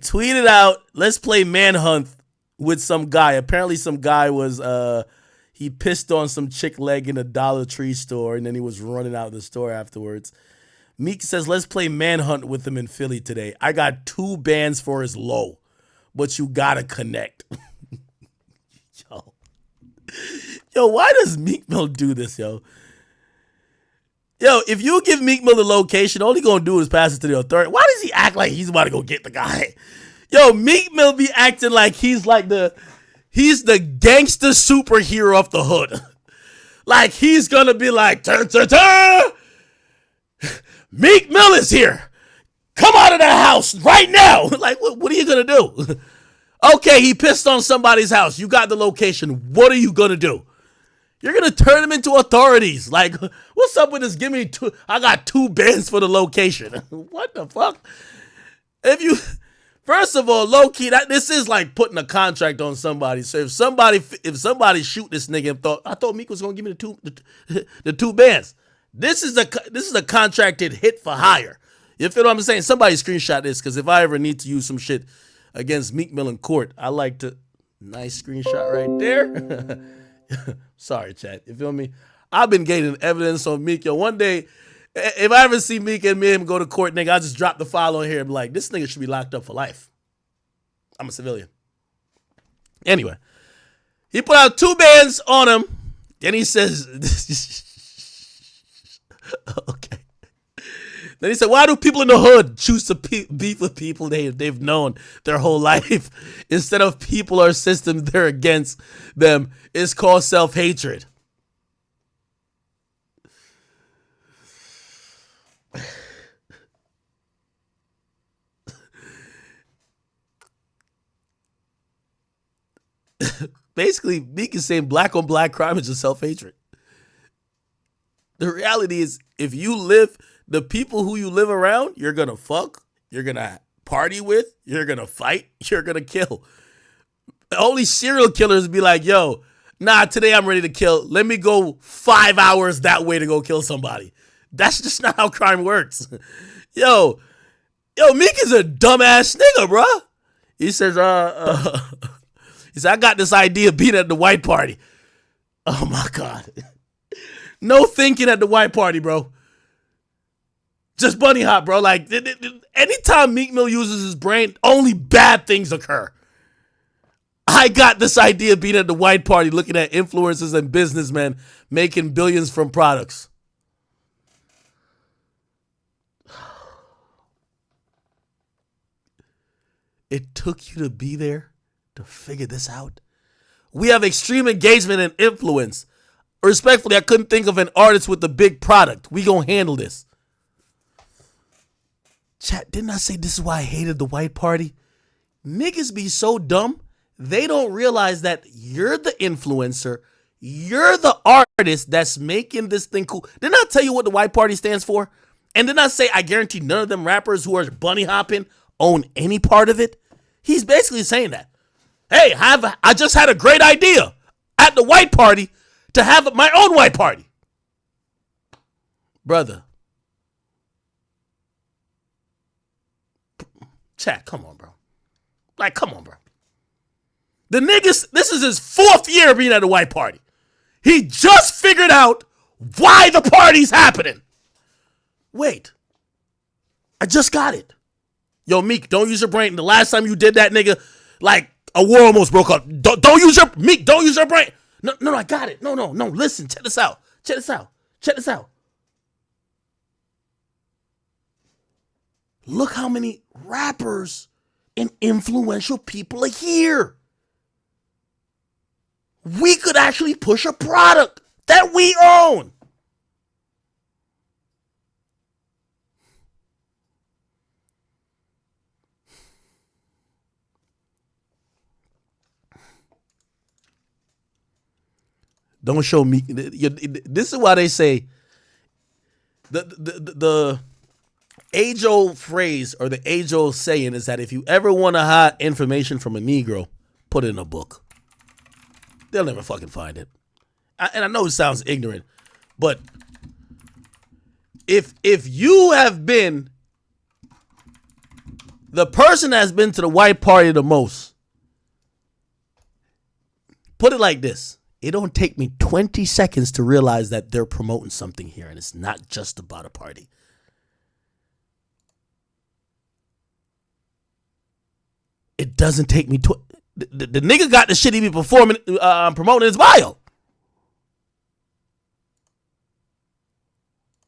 tweeted out, let's play manhunt with some guy. Apparently some guy was he pissed on some chick leg in a Dollar Tree store and then he was running out of the store afterwards. Meek says, let's play manhunt with him in Philly today. I got 2 bands for his low, but you gotta connect. yo. Yo, why does Meek Mill do this, yo? Yo, if you give Meek Mill the location, all he gonna do is pass it to the authority. Why does he act like he's about to go get the guy? Yo, Meek Mill be acting like he's the gangster superhero of the hood. Like he's gonna be like, turn, turn, turn. Meek Mill is here. Come out of that house right now. Like, what are you gonna do? Okay, he pissed on somebody's house. You got the location. What are you gonna do? You're gonna turn him into authorities. Like, what's up with this? Give me 2. I got 2 bands for the location. What the fuck? If you, first of all, low key, this is like putting a contract on somebody. So if somebody shoot this nigga and I thought Meek was gonna give me the 2 bands. This is a contracted hit for hire. You feel what I'm saying? Somebody screenshot this because if I ever need to use some shit against Meek Mill in court, I like to. Nice screenshot right there. Sorry, chat. You feel me? I've been gaining evidence on Meek. Yo, one day, if I ever see Meek and me and him go to court, nigga, I'll just drop the file on here and be like, this nigga should be locked up for life. I'm a civilian. Anyway, he put out 2 bands on him. Then he says, okay. Then he said, why do people in the hood choose to beef with people they've known their whole life instead of people or systems they're against them? It's called self-hatred. Basically, Meek is saying black on black crime is just self-hatred. The reality is, if you live, the people who you live around, you're going to fuck, you're going to party with, you're going to fight, you're going to kill. Only serial killers be like, yo, nah, today I'm ready to kill. Let me go 5 hours that way to go kill somebody. That's just not how crime works. Yo, Meek is a dumbass nigga, bro. He says, he said, I got this idea being at the white party. Oh my God. No thinking at the white party, bro. Just bunny hop, bro. Like, anytime Meek Mill uses his brain, only bad things occur. I got this idea being at the white party looking at influencers and businessmen making billions from products. It took you to be there to figure this out. We have extreme engagement and influence. Respectfully, I couldn't think of an artist with a big product. We gonna handle this. Chat, didn't I say this is why I hated the white party? Niggas be so dumb, they don't realize that you're the influencer, you're the artist that's making this thing cool. Didn't I tell you what the white party stands for? And didn't I say I guarantee none of them rappers who are bunny hopping own any part of it? He's basically saying that. Hey, I just had a great idea at the white party to have my own white party. Brother. Chat, come on, bro. Like, come on, bro. The niggas, this is his 4th year being at a white party. He just figured out why the party's happening. Wait. I just got it. Yo, Meek, don't use your brain. The last time you did that, nigga, like, a war almost broke up. Don't use your, Meek, don't use your brain. No, I got it. No, listen, check this out. Check this out. Look how many rappers and influential people are here. We could actually push a product that we own. Don't show me. This is why they say the age-old phrase or the age-old saying is that if you ever want to hide information from a Negro, put it in a book. They'll never fucking find it. And I know it sounds ignorant, but if you have been The person that's been to the white party the most, put it like this. It don't take me 20 seconds to realize that they're promoting something here, and it's not just about a party. It doesn't take me... The nigga got the shit he be performing, promoting his bio.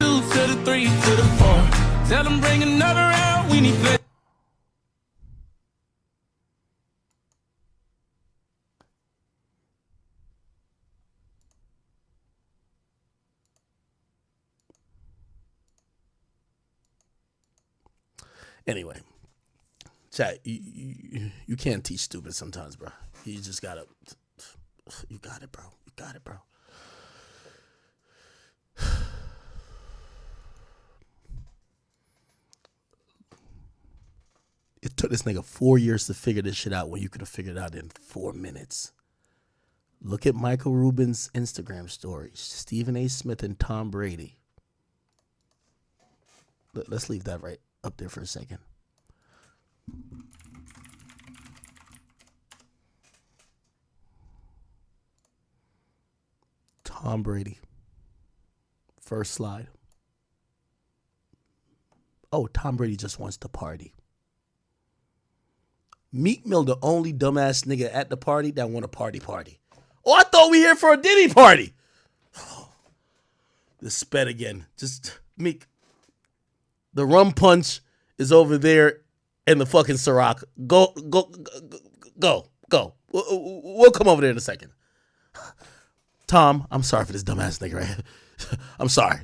2 to the 3 to the 4. Tell them bring another round. We need play. Anyway, chat, you can't teach stupid sometimes, bro. You just gotta... You got it, bro. You got it, bro. It took this nigga 4 years to figure this shit out when you could have figured it out in 4 minutes. Look at Michael Rubin's Instagram stories. Stephen A. Smith and Tom Brady. Let's leave that right up there for a second. Tom Brady. First slide. Oh, Tom Brady just wants to party. Meek Mill, the only dumbass nigga at the party that want a party. Oh, I thought we here for a Diddy party. Oh, the sped again. Just, Meek. The rum punch is over there in the fucking Ciroc. Go. We'll come over there in a second. Tom, I'm sorry for this dumbass nigga right here. I'm sorry.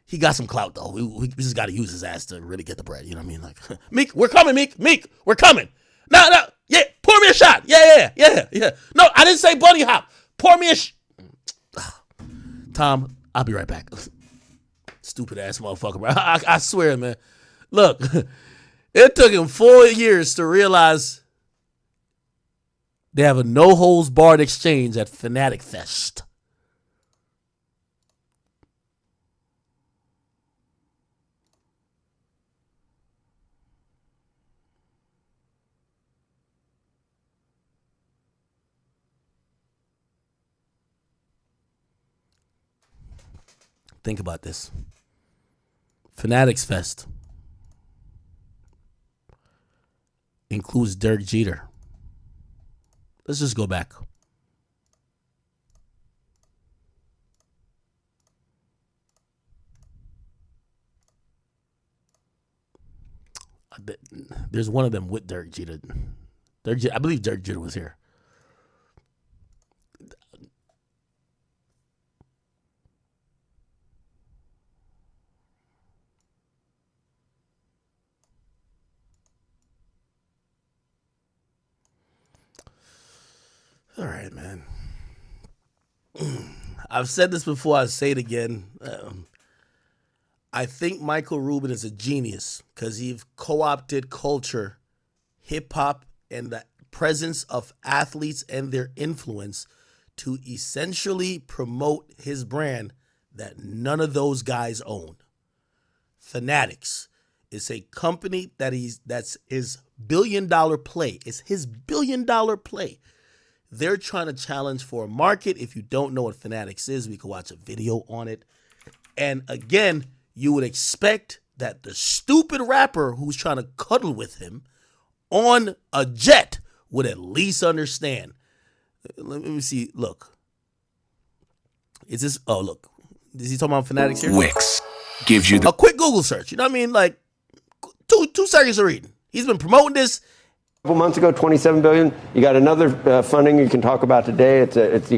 He got some clout, though. We just got to use his ass to really get the bread. You know what I mean? Like, Meek, we're coming, Meek. Meek, we're coming. No. Yeah, pour me a shot. Yeah. No, I didn't say bunny hop. Pour me a Tom, I'll be right back. Stupid ass motherfucker, bro. I swear, man. Look, it took him 4 years to realize they have a no-holds-barred exchange at Fanatic Fest. Think about this. Fanatics Fest includes Derek Jeter. Let's just go back. There's one of them with Derek Jeter. I believe Derek Jeter was here. All right, man. I've said this before. I'll say it again. I think Michael Rubin is a genius because he's co-opted culture, hip-hop, and the presence of athletes and their influence to essentially promote his brand that none of those guys own. Fanatics is a company that's his billion-dollar play. It's his billion-dollar play. They're trying to challenge for a market. If you don't know what Fanatics is, we can watch a video on it. And again, you would expect that the stupid rapper who's trying to cuddle with him on a jet would at least understand. Let me see. Look. Is this? Oh, look. Is he talking about Fanatics here? Wix gives you a quick Google search. You know what I mean? Like 2 seconds of reading. He's been promoting this. A couple months ago, $27 billion. You got another funding you can talk about today. You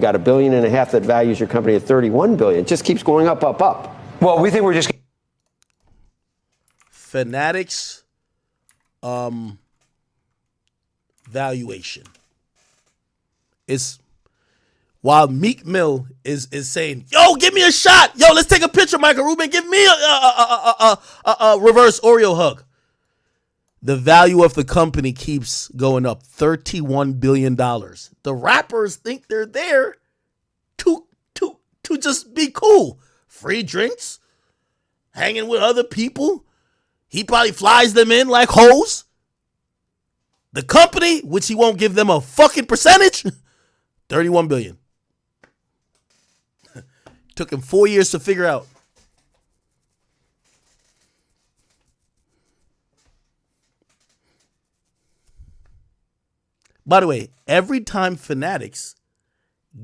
got $1.5 billion that values your company at $31 billion. It just keeps going up. Well, we think we're just Fanatics valuation. It's while Meek Mill is saying, "Yo, give me a shot. Yo, let's take a picture, Michael Rubin. Give me a reverse Oreo hug." The value of the company keeps going up, $31 billion. The rappers think they're there to just be cool. Free drinks, hanging with other people. He probably flies them in like hoes. The company, which he won't give them a fucking percentage, 31 billion. Took him 4 years to figure out. By the way, every time Fanatics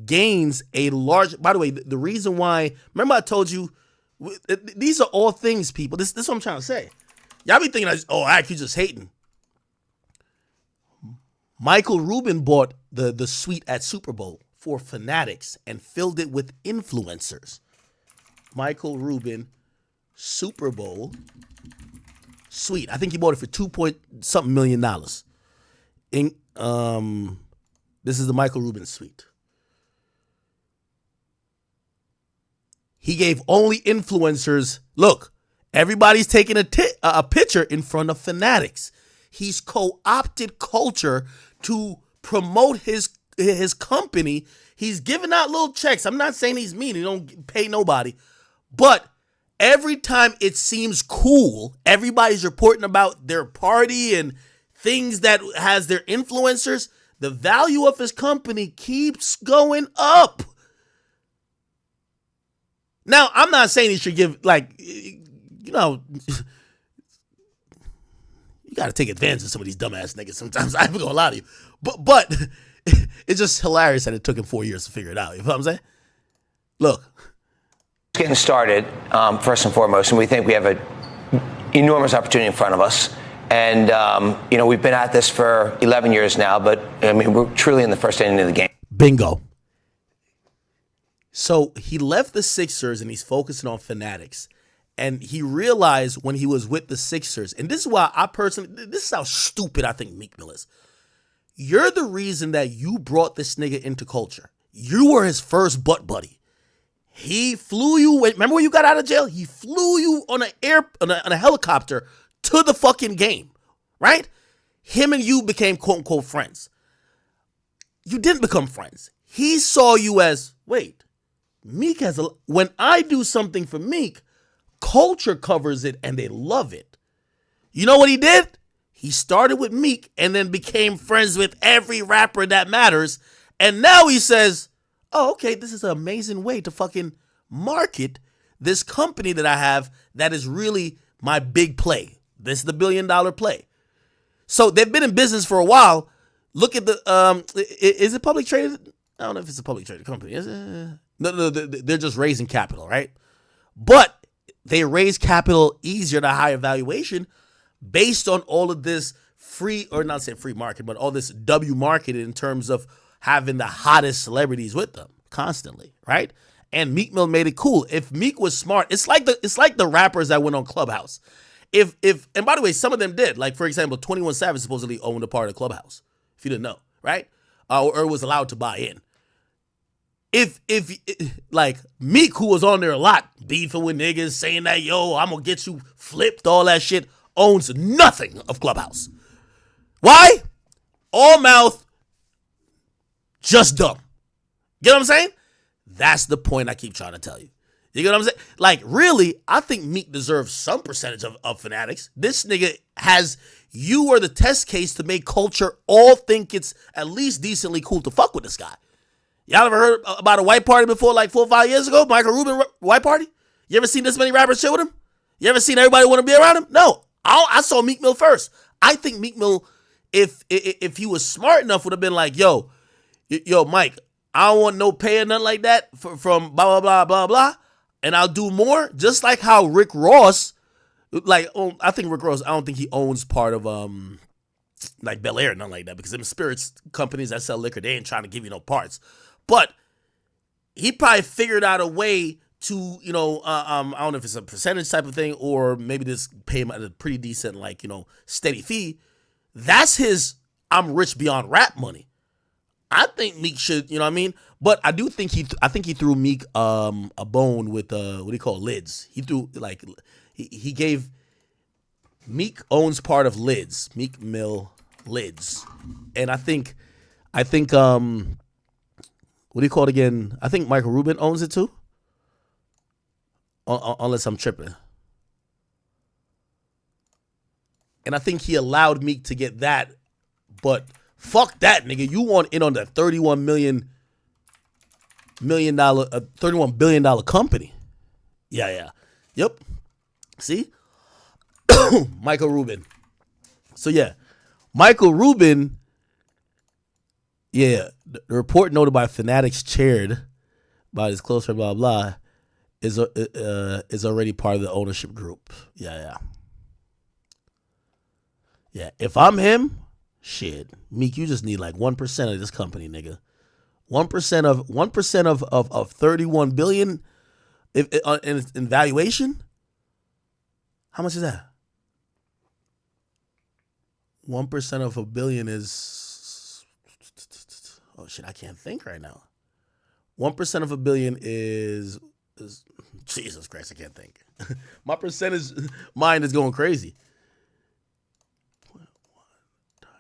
gains a large, by the way, the reason why, remember I told you, these are all things, people. This is what I'm trying to say. Y'all be thinking, oh, Ak, you just hating. Michael Rubin bought the suite at Super Bowl for Fanatics and filled it with influencers. Michael Rubin, Super Bowl suite. I think he bought it for $2 million. This is the Michael Rubin suite. He gave only influencers. Look, everybody's taking a picture in front of Fanatics. He's co-opted culture to promote his company. He's giving out little checks. I'm not saying he's mean. He don't pay nobody. But every time it seems cool, everybody's reporting about their party and things that has their influencers. The value of his company keeps going up. Now, I'm not saying he should give, like, you know, you got to take advantage of some of these dumbass niggas sometimes. I ain't gonna lie to you. But it's just hilarious that it took him 4 years to figure it out. You know what I'm saying? Look. Getting started, first and foremost, and we think we have an enormous opportunity in front of us. And, you know, we've been at this for 11 years now, but, I mean, we're truly in the first inning of the game. Bingo. So he left the Sixers and he's focusing on Fanatics. And he realized when he was with the Sixers, and this is why this is how stupid I think Meek Mill is. You're the reason that you brought this nigga into culture. You were his first butt buddy. He flew you, remember when you got out of jail? He flew you on a helicopter to the fucking game, right? Him and you became quote unquote friends. You didn't become friends. He saw you as, wait, Meek when I do something for Meek, culture covers it and they love it. You know what he did? He started with Meek and then became friends with every rapper that matters. And now he says, oh, okay, this is an amazing way to fucking market this company that I have that is really my big play. This is the $1 billion play. So they've been in business for a while. Look at the, is it public traded? I don't know if it's a public traded company. Is it? No, they're just raising capital, right? But they raise capital easier at a higher valuation based on all of this free, or not say free market, but all this W market in terms of having the hottest celebrities with them constantly, right? And Meek Mill made it cool. If Meek was smart, it's like the rappers that went on Clubhouse. And by the way, some of them did. Like, for example, 21 Savage supposedly owned a part of Clubhouse, if you didn't know, right? Or was allowed to buy in. If like Meek, who was on there a lot, beefing with niggas, saying that, yo, I'm gonna get you flipped, all that shit, owns nothing of Clubhouse. Why? All mouth, just dumb. Get what I'm saying? That's the point I keep trying to tell you. You get what I'm saying? Like, really, I think Meek deserves some percentage of Fanatics. This nigga you are the test case to make culture all think it's at least decently cool to fuck with this guy. Y'all ever heard about a white party before, like 4 or 5 years ago? Michael Rubin white party? You ever seen this many rappers chill with him? You ever seen everybody want to be around him? No. I saw Meek Mill first. I think Meek Mill, if he was smart enough, would have been like, yo, Mike, I don't want no pay or nothing like that from blah, blah, blah, blah, blah. And I'll do more. Just like how Rick Ross, I think Rick Ross, I don't think he owns part of like Bel Air or nothing like that, because them spirits companies that sell liquor, they ain't trying to give you no parts. But he probably figured out a way to, I don't know if it's a percentage type of thing or maybe just pay him at a pretty decent, steady fee. That's his I'm rich beyond rap money. I think Meek should, you know what I mean? But I do think he threw Meek a bone with what do you call lids. He threw he gave Meek owns part of Lids, Meek Mill Lids. And I think what do you call it again? I think Michael Rubin owns it too. Unless I'm tripping. And I think he allowed Meek to get that But fuck that, nigga. You want in on that $31 billion company. Yeah. Yep. See? Michael Rubin. So yeah, Michael Rubin, the report noted by Fanatics chaired by his close friend, blah, blah, is already part of the ownership group. Yeah. If I'm him, shit, Meek, you just need like 1% of this company, nigga. 1% of 31 billion in valuation. How much is that? 1% of a billion is, oh shit, I can't think right now. 1% of a billion is Jesus Christ, I can't think. My percentage mind is going crazy. 0.1 times.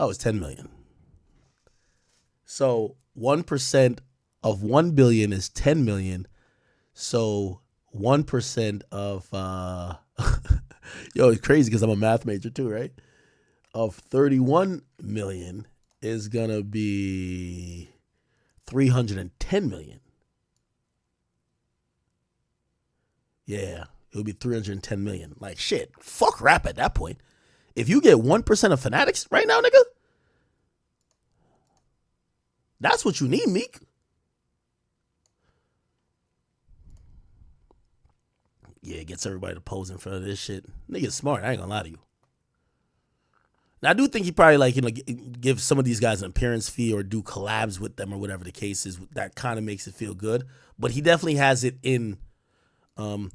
Oh, it's 10 million. So 1% of 1 billion is 10 million. So 1% of it's crazy because I'm a math major too, right? Of 31 million is gonna be 310 million. Yeah, it would be 310 million. Like shit, fuck rap at that point. If you get 1% of Fanatics right now, nigga, that's what you need, Meek. Yeah, it gets everybody to pose in front of this shit. Nigga's smart. I ain't gonna lie to you. Now, I do think he probably give some of these guys an appearance fee or do collabs with them or whatever the case is. That kind of makes it feel good. But he definitely has it in. I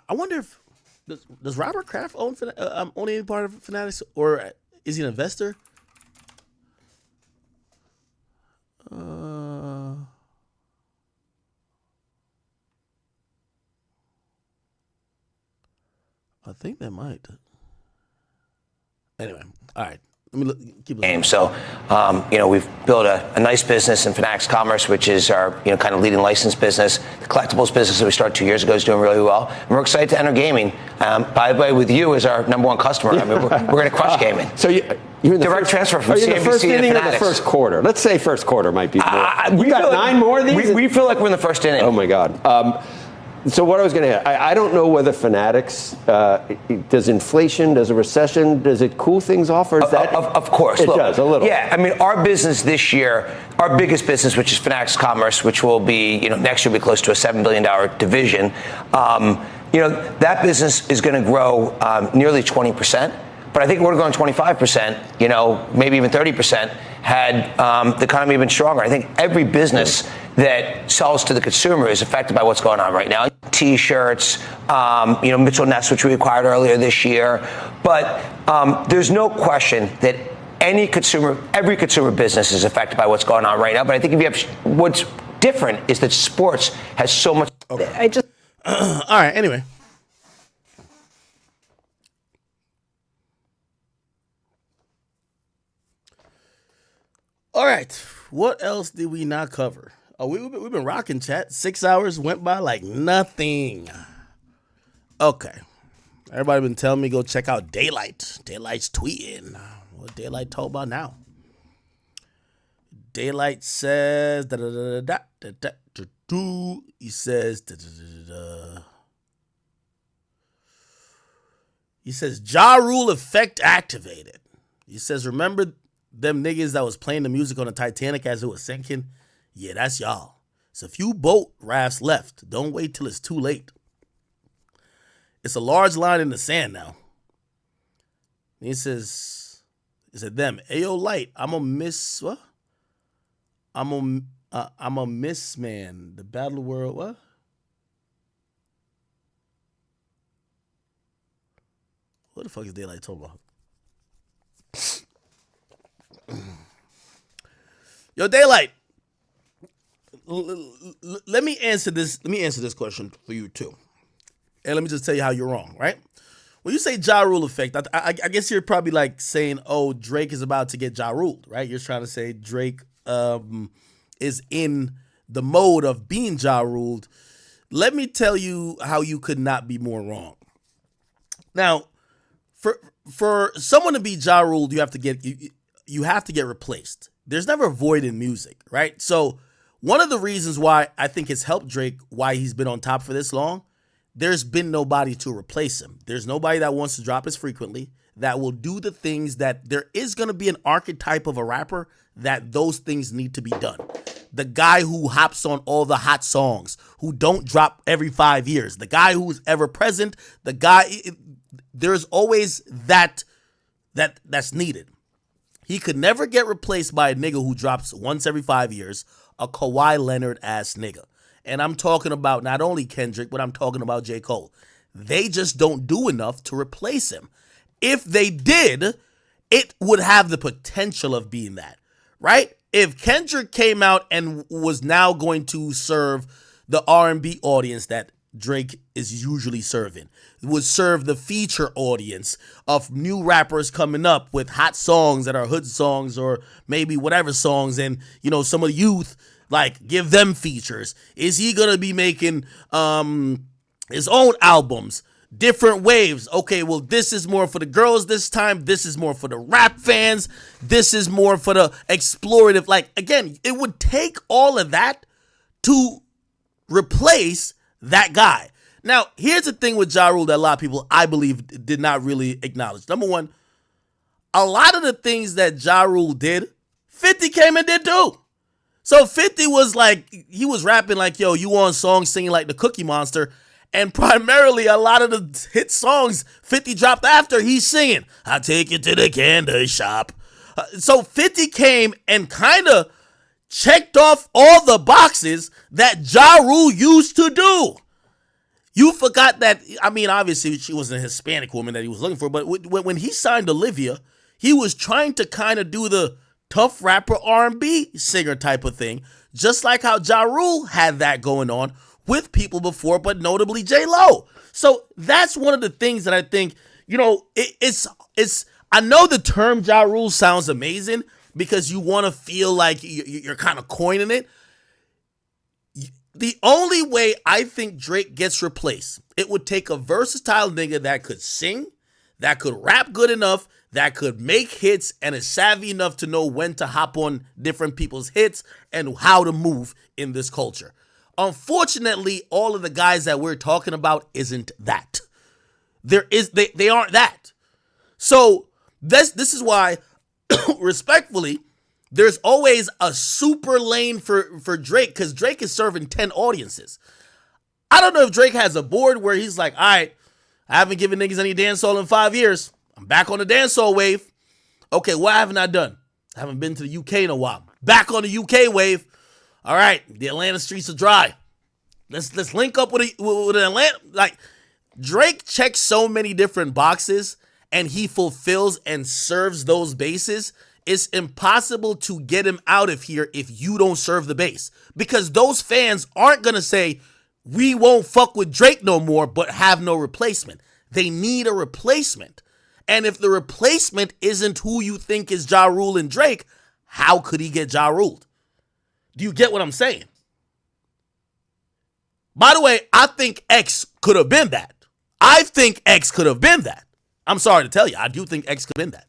wonder if does Robert Kraft own any part of Fanatics, or is he an investor? I think they might. Anyway, all right. Let me keep game. So, we've built a nice business in Fanatics Commerce, which is our, kind of leading license business. The collectibles business that we started 2 years ago is doing really well. And we're excited to enter gaming. By the way, with you as our number one customer, I mean, we're going to crush gaming. So you're in the direct transfer from CNBC CNBC the first to inning or the Fanatics. first quarter? Let's say first quarter might be more. We got 9 more of these? We feel like we're in the first inning. Oh, my God. So what I was going to add, I don't know whether Fanatics, does inflation, does a recession, does it cool things off, or is that? Of course. It does, a little. Yeah, I mean, our business this year, our biggest business, which is Fanatics Commerce, which will be, next year will be close to a $7 billion division. That business is going to grow nearly 20%. But I think we're going 25%, maybe even 30%, had the economy been stronger. I think every business that sells to the consumer is affected by what's going on right now. T-shirts, Mitchell Ness, which we acquired earlier this year. But there's no question that every consumer business is affected by what's going on right now. But I think what's different is that sports has so much. Okay. All right. Anyway. All right. What else did we not cover? Oh, we've been rocking, chat. 6 hours went by like nothing. Okay. Everybody been telling me go check out Daylight. Daylight's tweeting. What Daylight told about now? Daylight says he says he says Ja Rule effect activated. He says, remember them niggas that was playing the music on the Titanic as it was sinking? Yeah, that's y'all. It's a few boat rafts left. Don't wait till it's too late. It's a large line in the sand now. And he says them, Ayo Light, I'm a miss, what? I'm a miss man. The battle world, what? What the fuck is Daylight talking about? Yo, Daylight. Let me answer this. Let me answer this question for you too, and let me just tell you how you're wrong. Right? When you say Ja Rule effect, I guess you're probably like saying, "Oh, Drake is about to get Ja Ruled," right? You're trying to say Drake is in the mode of being Ja Ruled. Let me tell you how you could not be more wrong. Now, for someone to be Ja Rule, you have to get replaced. There's never a void in music, right? So one of the reasons why I think it's helped Drake, why he's been on top for this long, there's been nobody to replace him. There's nobody that wants to drop as frequently, that will do the things that there is going to be an archetype of a rapper that those things need to be done. The guy who hops on all the hot songs, who don't drop every 5 years, the guy who's ever present, the guy, there's always that's needed. He could never get replaced by a nigga who drops once every 5 years, a Kawhi Leonard ass nigga. And I'm talking about not only Kendrick, but I'm talking about J. Cole. They just don't do enough to replace him. If they did, it would have the potential of being that, right? If Kendrick came out and was now going to serve the R&B audience that Drake is usually serving, would serve the feature audience of new rappers coming up with hot songs that are hood songs or maybe whatever songs, and some of the youth, like, give them features. Is he gonna be making his own albums, different waves? Okay, well, this is more for the girls this time. This is more for the rap fans. This is more for the explorative. Like, again, it would take all of that to replace that guy. Now, here's the thing with Ja Rule that a lot of people, I believe, did not really acknowledge. Number one, a lot of the things that Ja Rule did, 50 came and did too. So 50 was like, he was rapping like, yo, you on songs singing like the Cookie Monster. And primarily a lot of the hit songs 50 dropped after, he's singing, I take you to the candy shop. So 50 came and kind of checked off all the boxes that Ja Rule used to do. You forgot that, I mean, obviously she was a Hispanic woman that he was looking for, but when he signed Olivia, he was trying to kind of do the tough rapper R&B singer type of thing, just like how Ja Rule had that going on with people before, but notably J-Lo. So that's one of the things that I think, it's I know the term Ja Rule sounds amazing because you want to feel like you're kind of coining it. The only way I think Drake gets replaced, it would take a versatile nigga that could sing, that could rap good enough, that could make hits, and is savvy enough to know when to hop on different people's hits and how to move in this culture. Unfortunately, all of the guys that we're talking about isn't that. They aren't that. So this is why, respectfully, there's always a super lane for Drake, because Drake is serving 10 audiences. I don't know if Drake has a board where he's like, all right, I haven't given niggas any dancehall in 5 years. I'm back on the dancehall wave. Okay, what haven't I done? I haven't been to the UK in a while. Back on the UK wave. All right, the Atlanta streets are dry. Let's link up with Atlanta. Like, Drake checks so many different boxes, and he fulfills and serves those bases. It's impossible to get him out of here if you don't serve the base, because those fans aren't gonna say we won't fuck with Drake no more, but have no replacement. They need a replacement. And if the replacement isn't who you think is Ja Rule and Drake, how could he get Ja Ruled? Do you get what I'm saying? By the way, I think X could have been that. I think X could have been that. I'm sorry to tell you, I do think X could have been that.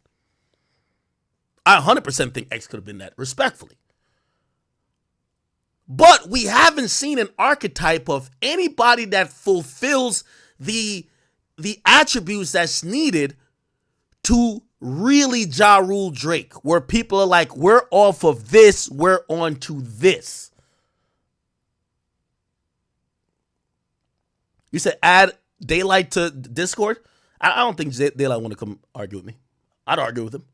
I 100% think X could have been that, respectfully. But we haven't seen an archetype of anybody that fulfills the attributes that's needed to really Ja Rule Drake, where people are like, we're off of this, we're on to this. You said add Daylight to Discord? I don't think Daylight want to come argue with me. I'd argue with him.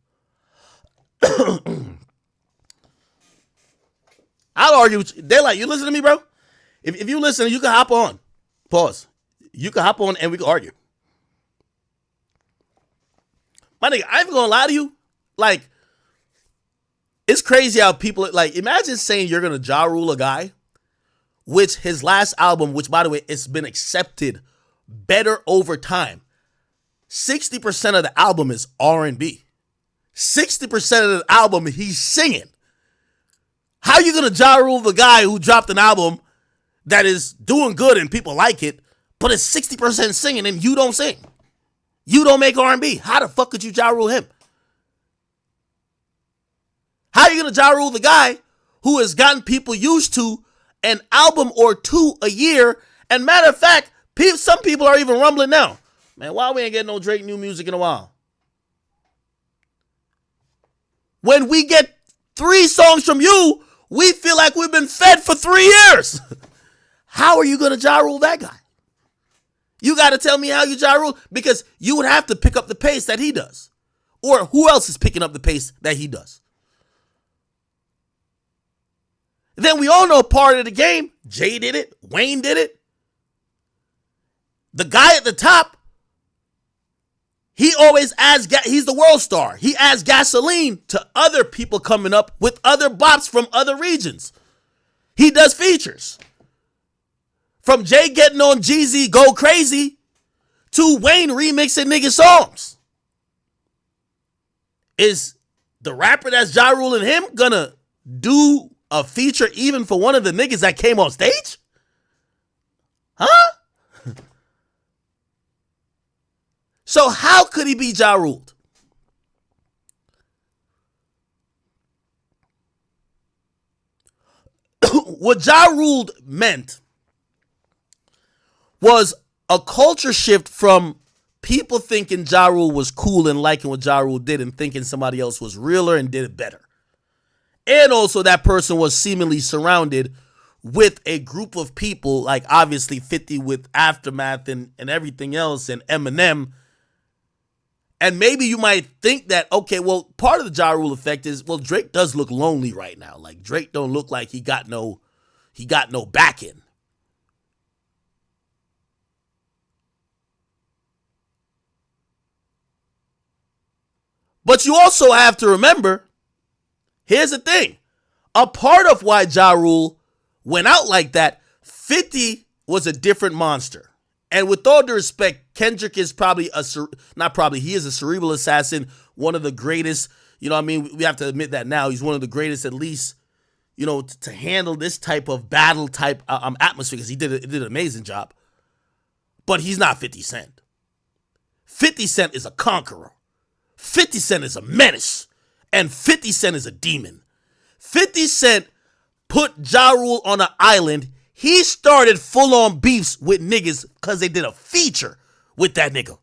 I'll argue with you. Daylight, you listen to me, bro? If you listen, you can hop on. Pause. You can hop on and we can argue. My nigga, I ain't gonna lie to you. Like, it's crazy how people, like, imagine saying you're gonna Ja Rule a guy, which his last album, which, by the way, it's been accepted better over time. 60% of the album is R&B. 60% of the album he's singing. How you gonna Ja Rule the guy who dropped an album that is doing good and people like it, but it's 60% singing and you don't sing? You don't make R&B. How the fuck could you Ja Rule him? How are you going to Ja Rule the guy who has gotten people used to an album or two a year? And matter of fact, some people are even rumbling now. Man, why we ain't getting no Drake new music in a while? When we get 3 songs from you, we feel like we've been fed for 3 years. How are you going to Ja Rule that guy? You got to tell me how you Ja Rule, because you would have to pick up the pace that he does. Or who else is picking up the pace that he does? Then we all know part of the game. Jay did it. Wayne did it. The guy at the top, he always adds, he's the world star. He adds gasoline to other people coming up with other bops from other regions. He does features. From Jay getting on Jeezy Go Crazy to Wayne remixing nigga songs. Is the rapper that's Ja Ruling him gonna do a feature even for one of the niggas that came on stage? Huh? So how could he be Ja Ruled? What Ja Ruled meant was a culture shift from people thinking Ja Rule was cool and liking what Ja Rule did and thinking somebody else was realer and did it better. And also that person was seemingly surrounded with a group of people, like obviously 50 with Aftermath and everything else and Eminem. And maybe you might think that, okay, well, part of the Ja Rule effect is, well, Drake does look lonely right now. Like Drake don't look like he got no backing. But you also have to remember, here's the thing. A part of why Ja Rule went out like that, 50 was a different monster. And with all due respect, Kendrick is probably he is a cerebral assassin, one of the greatest, you know what I mean? We have to admit that now. He's one of the greatest, at least, you know, to handle this type of battle type atmosphere, because he did an amazing job. But he's not 50 Cent. 50 Cent is a conqueror. 50 Cent is a menace. And 50 Cent is a demon. 50 Cent put Ja Rule on an island. He started full-on beefs with niggas because they did a feature with that nigga.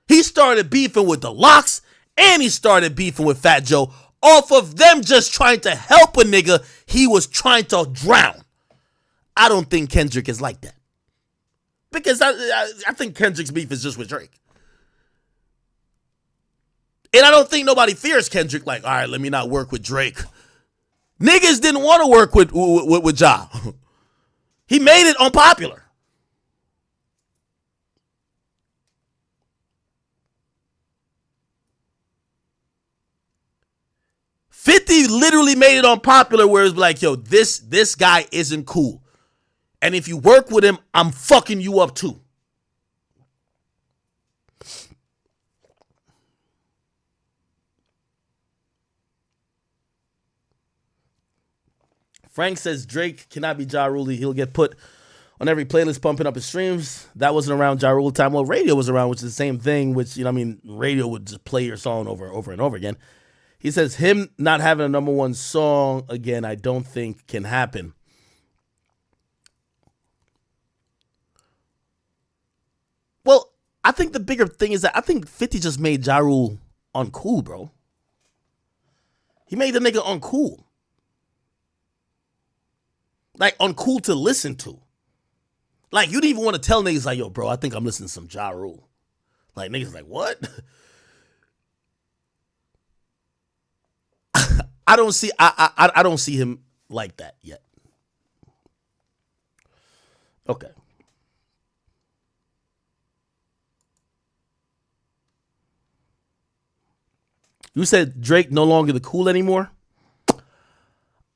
He started beefing with the Locks, and he started beefing with Fat Joe off of them just trying to help a nigga he was trying to drown. I don't think Kendrick is like that. Because I think Kendrick's beef is just with Drake. And I don't think nobody fears Kendrick like, all right, let me not work with Drake. Niggas didn't want to work with Ja. He made it unpopular. $50 literally made it unpopular where it's like, yo, this guy isn't cool. And if you work with him, I'm fucking you up too. Frank says Drake cannot be Ja Rule. He'll get put on every playlist pumping up his streams. That wasn't around Ja Rule time. Well, radio was around, which is the same thing, which, you know, I mean, radio would just play your song over and over again. He says him not having a number one song again, I don't think can happen. Well, I think the bigger thing is that I think 50 just made Ja Rule uncool, bro. He made the nigga uncool. Like, uncool to listen to. Like, you didn't even want to tell niggas like, yo, bro, I think I'm listening to some Ja Rule. Like, niggas like, what? I don't see him like that yet. Okay. You said Drake no longer the cool anymore?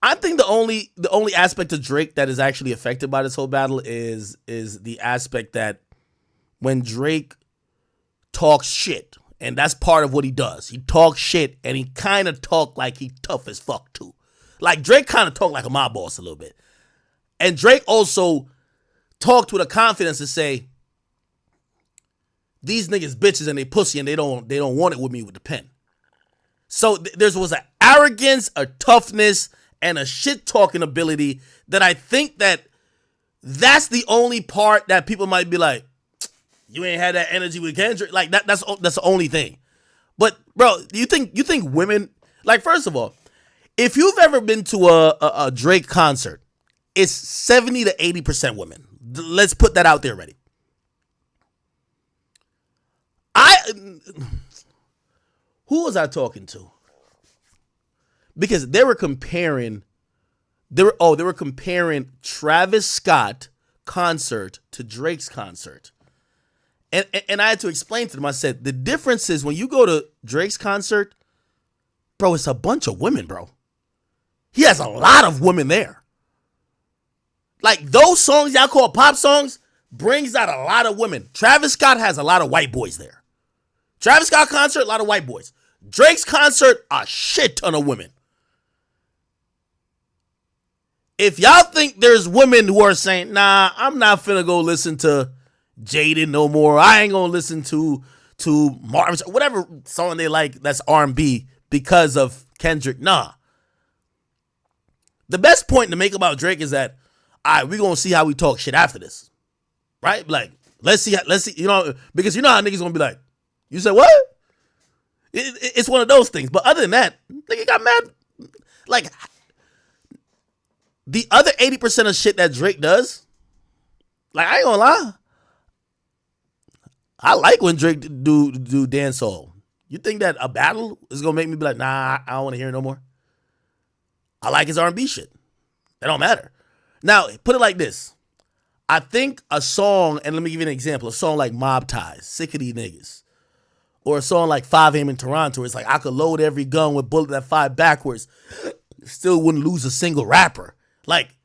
I think the only aspect of Drake that is actually affected by this whole battle is the aspect that when Drake talks shit, and that's part of what he does. He talks shit, and he kind of talk like he tough as fuck too. Like Drake kind of talk like a mob boss a little bit. And Drake also talked with a confidence to say, these niggas bitches and they pussy and they don't want it with me with the pen. So there was an arrogance, a toughness, and a shit talking ability that I think that's the only part that people might be like, you ain't had that energy with Kendrick. Like that's the only thing. But bro, you think women, like, first of all, if you've ever been to a Drake concert, it's 70 to 80% women. Let's put that out there already. Who was I talking to? Because they were comparing Travis Scott concert to Drake's concert. And I had to explain to them, I said, the difference is when you go to Drake's concert, bro, it's a bunch of women, bro. He has a lot of women there. Like, those songs y'all call pop songs brings out a lot of women. Travis Scott has a lot of white boys there. Travis Scott concert, a lot of white boys. Drake's concert, a shit ton of women. If y'all think there's women who are saying, nah, I'm not finna go listen to Jaden no more. I ain't gonna listen to Marvin, whatever song they like that's R&B because of Kendrick. Nah. The best point to make about Drake is that, all right, we're gonna see how we talk shit after this. Right? Like, let's see, because you know how niggas gonna be like, you said what? It's one of those things. But other than that, nigga got mad. Like, the other 80% of shit that Drake does, like, I ain't gonna lie, I like when Drake do dancehall. You think that a battle is gonna make me be like, nah, I don't want to hear it no more? I like his R&B shit. It don't matter. Now, put it like this. I think a song, and let me give you an example, a song like Mob Ties, Sick of These Niggas, or a song like 5 AM in Toronto, it's like, I could load every gun with bullet that fire backwards, still wouldn't lose a single rapper. Like,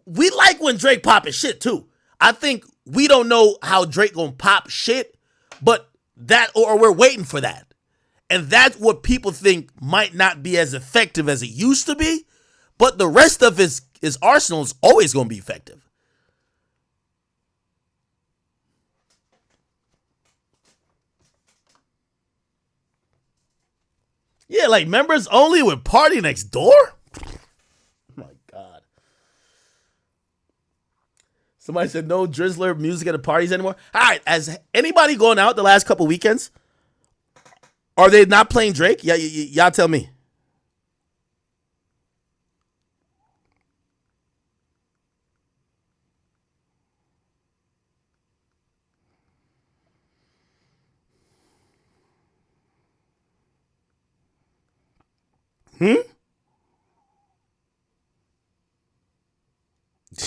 we like when Drake popping shit too. I think we don't know how Drake gonna pop shit, but that, or we're waiting for that. And that's what people think might not be as effective as it used to be, but the rest of his arsenal is always gonna be effective. Yeah, like members only with Party Next Door? Oh my God. Somebody said no Drizzler music at the parties anymore. All right, has anybody going out the last couple weekends? Are they not playing Drake? Yeah, y'all tell me.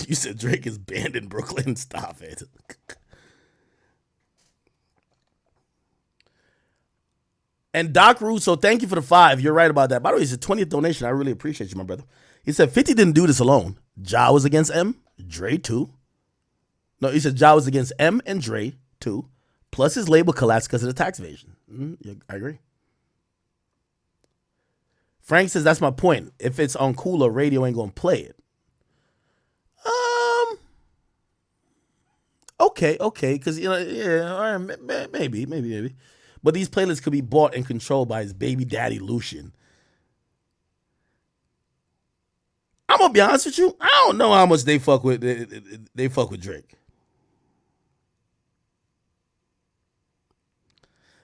You said Drake is banned in Brooklyn. Stop it. And Doc Russo, thank you for the 5. You're right about that. By the way, it's a 20th donation. I really appreciate you, my brother. He said 50 didn't do this alone. Ja was against M, Dre too. No, he said Ja was against M and Dre too. Plus his label collapsed because of the tax evasion. Yeah, I agree. Frank says that's my point. If it's on Cooler, radio ain't gonna play it. Okay, because yeah, all right, maybe. But these playlists could be bought and controlled by his baby daddy Lucian. I'm gonna be honest with you. I don't know how much they fuck with Drake.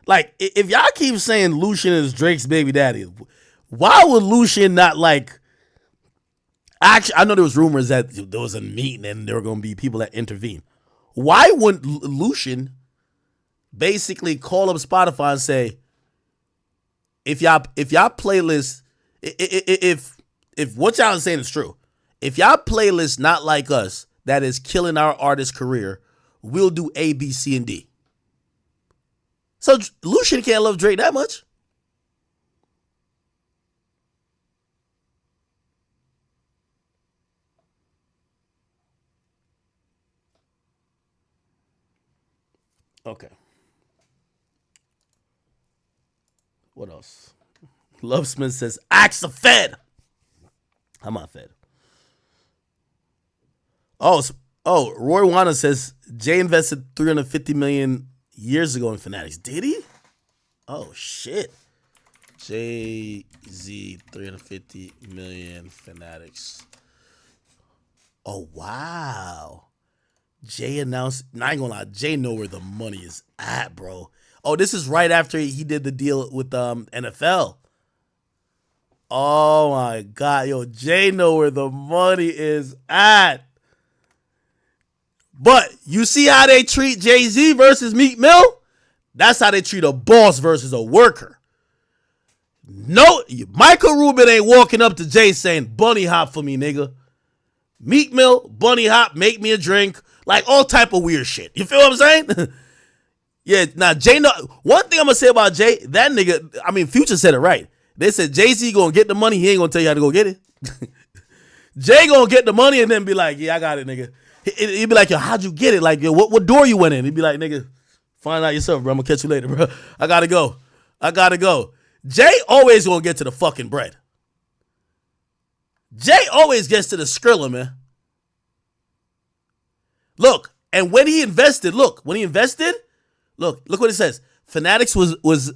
Like, if y'all keep saying Lucian is Drake's baby daddy, why would Lucian not like? Actually, I know there was rumors that there was a meeting and there were going to be people that intervene. Why wouldn't Lucian basically call up Spotify and say, if y'all playlist, if what y'all is saying is true, if y'all playlist not like us, that is killing our artist career, we'll do A, B, C, and D. So Lucian can't love Drake that much. Okay. What else? Love Smith says, ask the Fed. I'm not Fed. Oh, Roy Wana says Jay invested $350 million years ago in Fanatics. Did he? Oh shit. Jay-Z 350 million Fanatics. Oh wow. Jay announced, not gonna lie, Jay know where the money is at, bro. Oh, this is right after he did the deal with NFL. Oh my God, yo, Jay know where the money is at. But you see how they treat Jay-Z versus Meek Mill? That's how they treat a boss versus a worker. No, Michael Rubin ain't walking up to Jay saying, bunny hop for me, nigga. Meek Mill, bunny hop, make me a drink. Like all type of weird shit. You feel what I'm saying? Yeah, now Jay, one thing I'm going to say about Jay, that nigga, I mean, Future said it right. They said Jay-Z going to get the money, he ain't going to tell you how to go get it. Jay going to get the money and then be like, yeah, I got it, nigga. He'd be like, yo, how'd you get it? Like, yo, what door you went in? He'd be like, nigga, find out yourself, bro. I'm going to catch you later, bro. I got to go. Jay always going to get to the fucking bread. Jay always gets to the Skrilla, man. Look, and when he invested, look what it says. Fanatics was